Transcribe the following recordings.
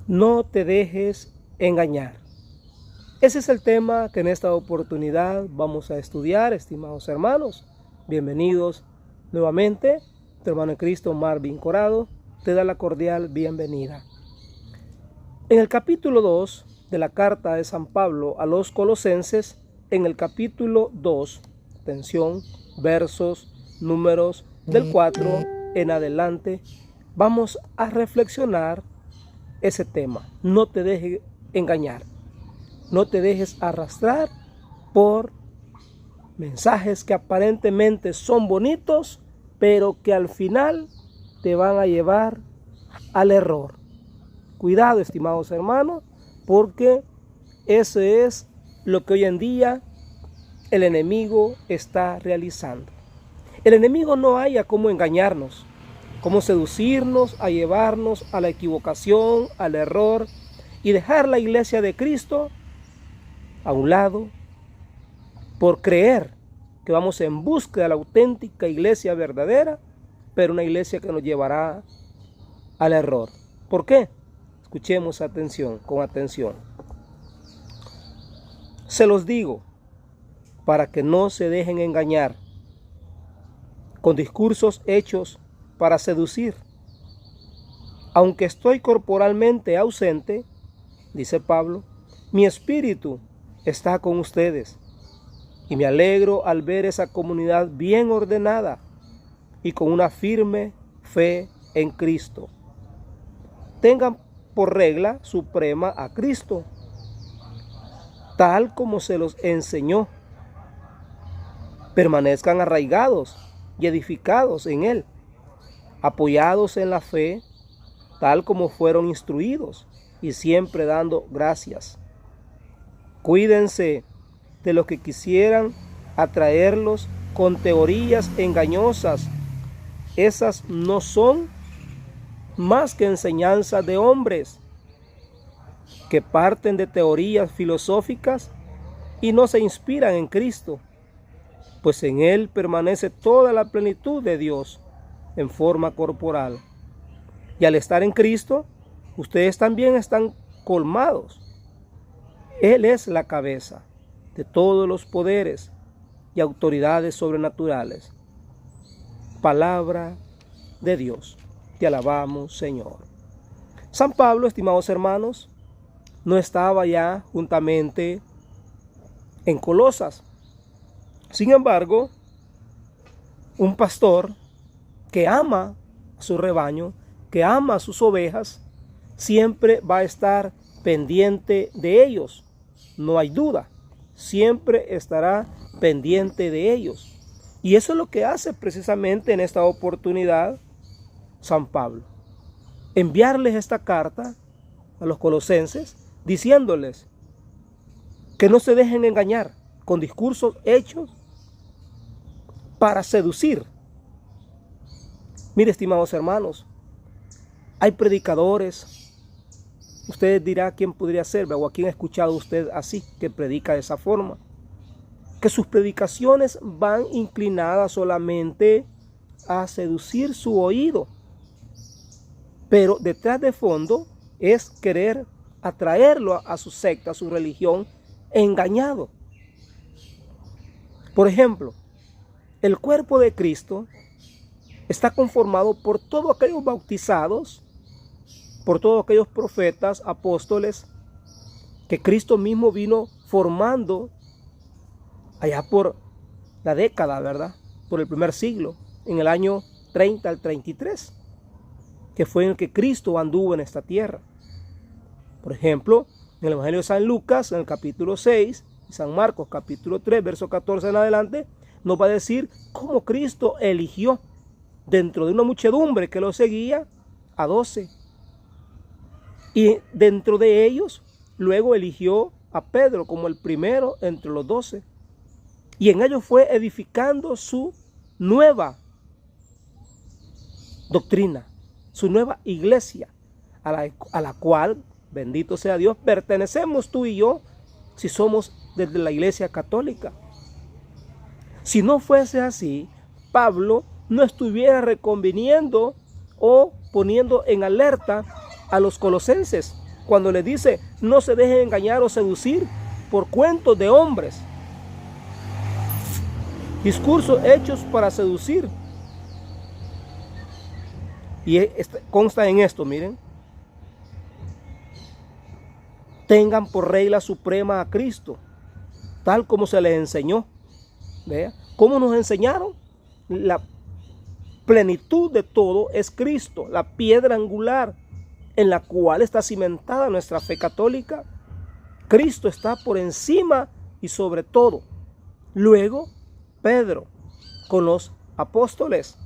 No te dejes engañar. Ese es el tema que en esta oportunidad vamos a estudiar, estimados hermanos. Bienvenidos nuevamente. Tu hermano en Cristo, Marvin Corado, te da la cordial bienvenida. En el capítulo 2 de la carta de San Pablo a los Colosenses, en el capítulo 2, atención, versos, números del 4 en adelante, vamos a reflexionar ese tema. No te dejes engañar. No te dejes arrastrar por mensajes que aparentemente son bonitos, pero que al final te van a llevar al error. Cuidado, estimados hermanos, porque eso es lo que hoy en día el enemigo está realizando. El enemigo no haya cómo engañarnos, cómo seducirnos, a llevarnos a la equivocación, al error y dejar la iglesia de Cristo a un lado por creer que vamos en busca de la auténtica iglesia verdadera, pero una iglesia que nos llevará al error. ¿Por qué? Escuchemos con atención. Se los digo para que no se dejen engañar con discursos hechos para seducir. Aunque estoy corporalmente ausente, dice Pablo, mi espíritu está con ustedes y me alegro al ver esa comunidad bien ordenada y con una firme fe en Cristo. Tengan por regla suprema a Cristo, tal como se los enseñó. Permanezcan arraigados y edificados en Él, apoyados en la fe, tal como fueron instruidos, y siempre dando gracias. Cuídense de los que quisieran atraerlos con teorías engañosas. Esas no son más que enseñanzas de hombres que parten de teorías filosóficas y no se inspiran en Cristo, pues en Él permanece toda la plenitud de Dios en forma corporal. Y al estar en Cristo, ustedes también están colmados. Él es la cabeza de todos los poderes y autoridades sobrenaturales. Palabra de Dios. Te alabamos, Señor. San Pablo, estimados hermanos, no estaba ya juntamente en Colosas. Sin embargo, un pastor que ama a su rebaño, que ama a sus ovejas, siempre va a estar pendiente de ellos. No hay duda, siempre estará pendiente de ellos. Y eso es lo que hace precisamente en esta oportunidad San Pablo. Enviarles esta carta a los colosenses diciéndoles que no se dejen engañar con discursos hechos para seducir. Mire, estimados hermanos, hay predicadores. Usted dirá quién podría ser, o a quién ha escuchado usted así, que predica de esa forma. Que sus predicaciones van inclinadas solamente a seducir su oído. Pero detrás de fondo es querer atraerlo a su secta, a su religión, engañado. Por ejemplo, el cuerpo de Cristo está conformado por todos aquellos bautizados, por todos aquellos profetas, apóstoles, que Cristo mismo vino formando allá por la década, ¿verdad? Por el primer siglo, en el año 30 al 33, que fue en el que Cristo anduvo en esta tierra. Por ejemplo, en el Evangelio de San Lucas, en el capítulo 6, y San Marcos, capítulo 3, verso 14 en adelante, nos va a decir cómo Cristo eligió dentro de una muchedumbre que lo seguía a 12. Y dentro de ellos, luego eligió a Pedro como el primero entre los 12. Y en ellos fue edificando su nueva doctrina, su nueva iglesia, a la cual, bendito sea Dios, pertenecemos tú y yo, si somos desde la iglesia católica. Si no fuese así, Pablo no estuviera reconviniendo o poniendo en alerta a los colosenses cuando le dice, no se dejen engañar o seducir por cuentos de hombres. Discursos hechos para seducir. Y consta en esto, miren. Tengan por regla suprema a Cristo, tal como se les enseñó. ¿Vea? ¿Cómo nos enseñaron? La plenitud de todo es Cristo, la piedra angular en la cual está cimentada nuestra fe católica. Cristo está por encima y sobre todo. Luego, Pedro con los apóstoles.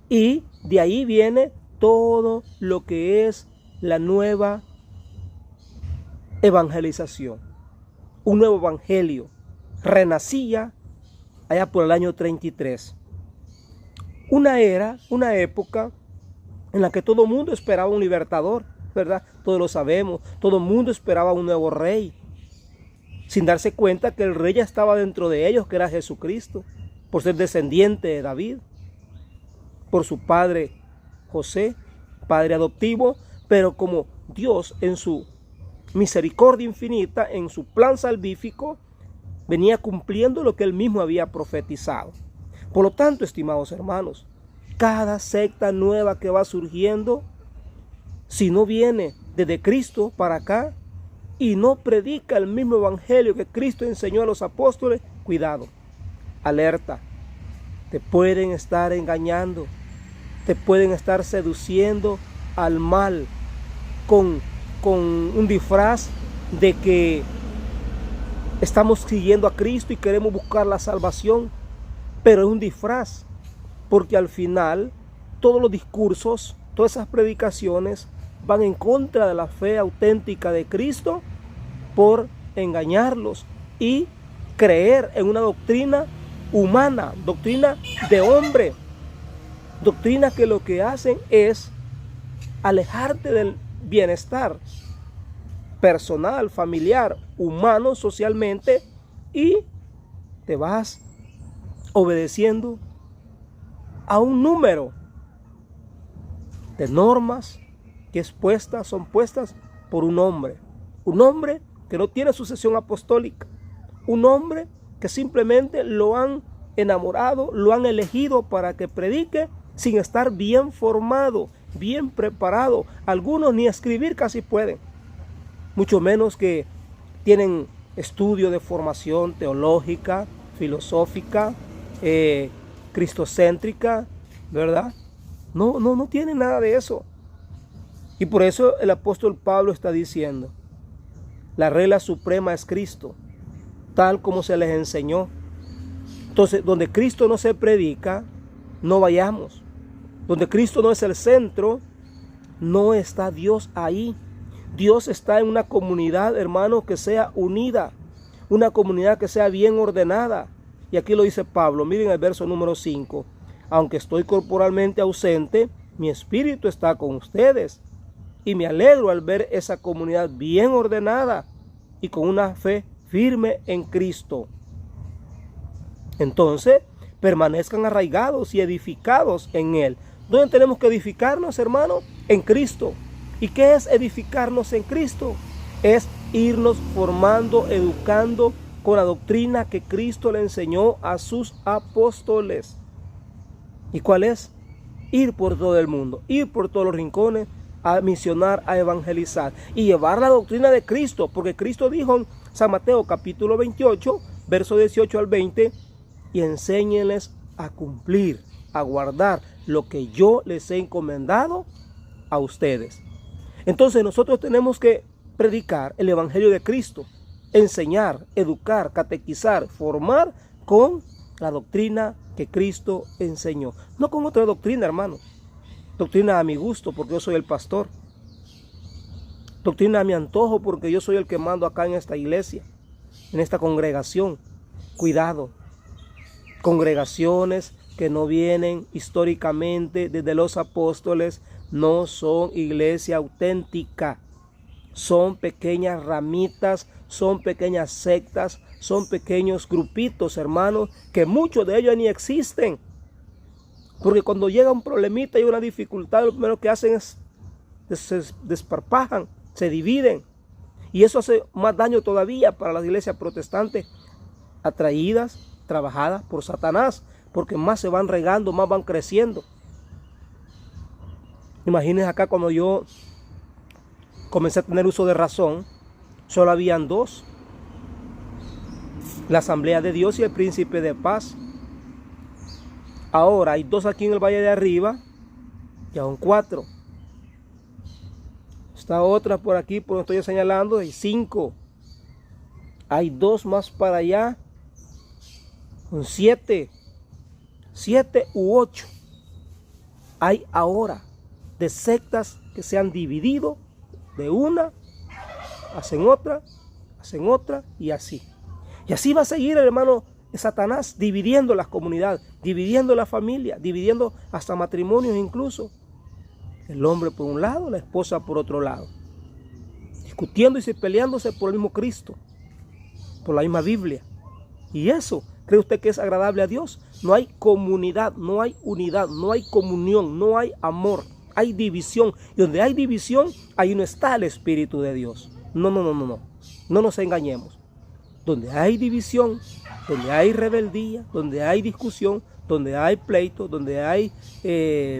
Y de ahí viene todo lo que es la nueva evangelización. Un nuevo evangelio. Renacía allá por el año 33. Una época en la que todo el mundo esperaba un libertador, ¿verdad? Todos lo sabemos. Todo el mundo esperaba un nuevo rey, sin darse cuenta que el rey ya estaba dentro de ellos, que era Jesucristo, por ser descendiente de David, por su padre José, padre adoptivo, pero como Dios en su misericordia infinita, en su plan salvífico, venía cumpliendo lo que él mismo había profetizado. Por lo tanto, estimados hermanos, cada secta nueva que va surgiendo, si no viene desde Cristo para acá y no predica el mismo evangelio que Cristo enseñó a los apóstoles, cuidado, alerta, te pueden estar engañando, te pueden estar seduciendo al mal con un disfraz de que estamos siguiendo a Cristo y queremos buscar la salvación, pero es un disfraz, porque al final todos los discursos, todas esas predicaciones van en contra de la fe auténtica de Cristo por engañarlos y creer en una doctrina humana, doctrina de hombre, doctrina que lo que hacen es alejarte del bienestar personal, familiar, humano, socialmente, y te vas obedeciendo a un número de normas que son puestas por un hombre que no tiene sucesión apostólica, un hombre que simplemente lo han enamorado, lo han elegido para que predique sin estar bien formado, bien preparado. Algunos ni escribir casi pueden, mucho menos que tienen estudio de formación teológica, filosófica, cristocéntrica, ¿verdad? No tienen nada de eso. Y por eso el apóstol Pablo está diciendo, la regla suprema es Cristo, tal como se les enseñó. Entonces, donde Cristo no se predica, no vayamos. Donde Cristo no es el centro, no está Dios ahí. Dios está en una comunidad, hermano, que sea unida, una comunidad que sea bien ordenada. Y aquí lo dice Pablo, miren el verso número 5. Aunque estoy corporalmente ausente, mi espíritu está con ustedes. Y me alegro al ver esa comunidad bien ordenada y con una fe firme en Cristo. Entonces, permanezcan arraigados y edificados en Él. ¿Dónde tenemos que edificarnos, hermano? En Cristo. ¿Y qué es edificarnos en Cristo? Es irnos formando, educando con la doctrina que Cristo le enseñó a sus apóstoles. ¿Y cuál es? Ir por todo el mundo, ir por todos los rincones, a misionar, a evangelizar y llevar la doctrina de Cristo, porque Cristo dijo en San Mateo capítulo 28, verso 18 al 20, y enséñenles a cumplir, a guardar lo que yo les he encomendado a ustedes. Entonces nosotros tenemos que predicar el evangelio de Cristo, enseñar, educar, catequizar, formar con la doctrina que Cristo enseñó, no con otra doctrina, hermano. Doctrina a mi gusto, porque yo soy el pastor. Doctrina a mi antojo, porque yo soy el que mando acá en esta iglesia, en esta congregación. Cuidado. Congregaciones que no vienen históricamente desde los apóstoles no son iglesia auténtica. Son pequeñas ramitas, son pequeñas sectas, son pequeños grupitos, hermanos, que muchos de ellos ni existen. Porque cuando llega un problemita y una dificultad, lo primero que hacen es se desparpajan, se dividen. Y eso hace más daño todavía para las iglesias protestantes atraídas, trabajadas por Satanás, porque más se van regando, más van creciendo. Imagínense acá cuando yo comencé a tener uso de razón, solo habían dos: la Asamblea de Dios y el Príncipe de Paz. Ahora hay dos aquí en el Valle de Arriba, ya son 4. Está otra por aquí, por donde estoy señalando, hay 5. Hay 2 más para allá, con 7 u 8. Hay ahora de sectas que se han dividido, de una, hacen otra y así. Y así va a seguir el hermano Satanás, dividiendo las comunidades, dividiendo la familia, dividiendo hasta matrimonios incluso. El hombre por un lado, la esposa por otro lado. Discutiendo y peleándose por el mismo Cristo, por la misma Biblia. Y eso, ¿cree usted que es agradable a Dios? No hay comunidad, no hay unidad, no hay comunión, no hay amor, hay división. Y donde hay división, ahí no está el Espíritu de Dios. No nos engañemos. Donde hay división, donde hay rebeldía, donde hay discusión, donde hay pleito, donde hay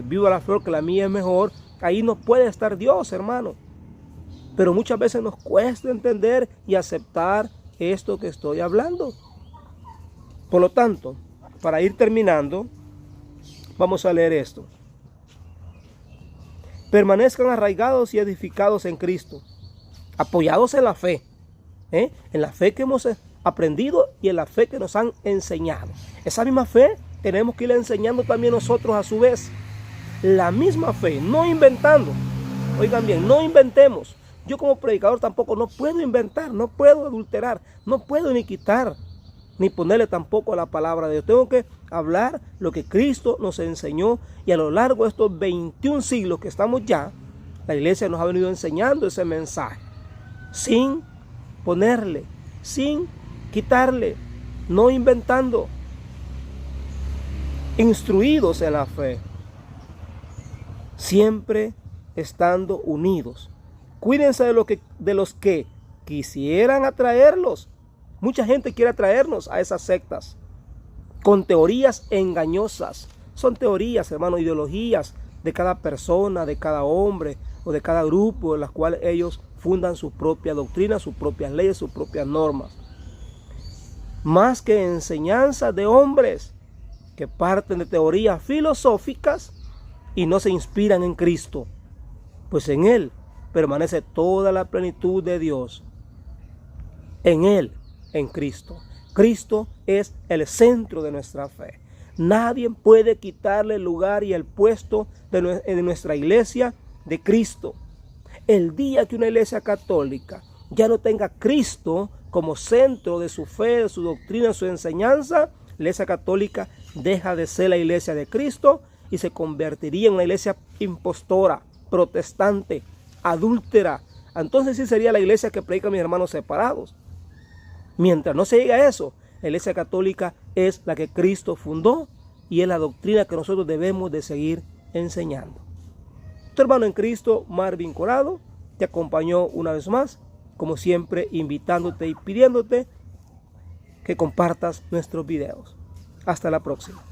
viva la flor que la mía es mejor, ahí no puede estar Dios, hermano. Pero muchas veces nos cuesta entender y aceptar esto que estoy hablando. Por lo tanto, para ir terminando, vamos a leer esto. Permanezcan arraigados y edificados en Cristo, apoyados en la fe, en la fe que hemos aprendido y en la fe que nos han enseñado. Esa misma fe tenemos que ir enseñando también nosotros a su vez. La misma fe, no inventando. Oigan bien, no inventemos. Yo como predicador tampoco no puedo inventar, no puedo adulterar, no puedo ni quitar, ni ponerle tampoco a la palabra de Dios. Tengo que hablar lo que Cristo nos enseñó, y a lo largo de estos 21 siglos que estamos ya, la iglesia nos ha venido enseñando ese mensaje, sin ponerle, sin quitarle, no inventando, instruidos en la fe, siempre estando unidos. Cuídense de los que quisieran atraerlos. Mucha gente quiere atraernos a esas sectas con teorías engañosas. Son teorías, hermano, ideologías de cada persona, de cada hombre o de cada grupo, en las cuales ellos fundan su propia doctrina, sus propias leyes, sus propias normas. Más que enseñanzas de hombres que parten de teorías filosóficas y no se inspiran en Cristo, pues en Él permanece toda la plenitud de Dios. En Él, en Cristo. Cristo es el centro de nuestra fe. Nadie puede quitarle el lugar y el puesto de nuestra iglesia de Cristo. El día que una iglesia católica ya no tenga a Cristo como centro de su fe, de su doctrina, de su enseñanza, la iglesia católica deja de ser la iglesia de Cristo y se convertiría en una iglesia impostora, protestante, adúltera. Entonces sí sería la iglesia que predica a mis hermanos separados. Mientras no se llegue a eso, la iglesia católica es la que Cristo fundó y es la doctrina que nosotros debemos de seguir enseñando. Tu hermano en Cristo, Marvin Corado, te acompañó una vez más, como siempre, invitándote y pidiéndote que compartas nuestros videos. Hasta la próxima.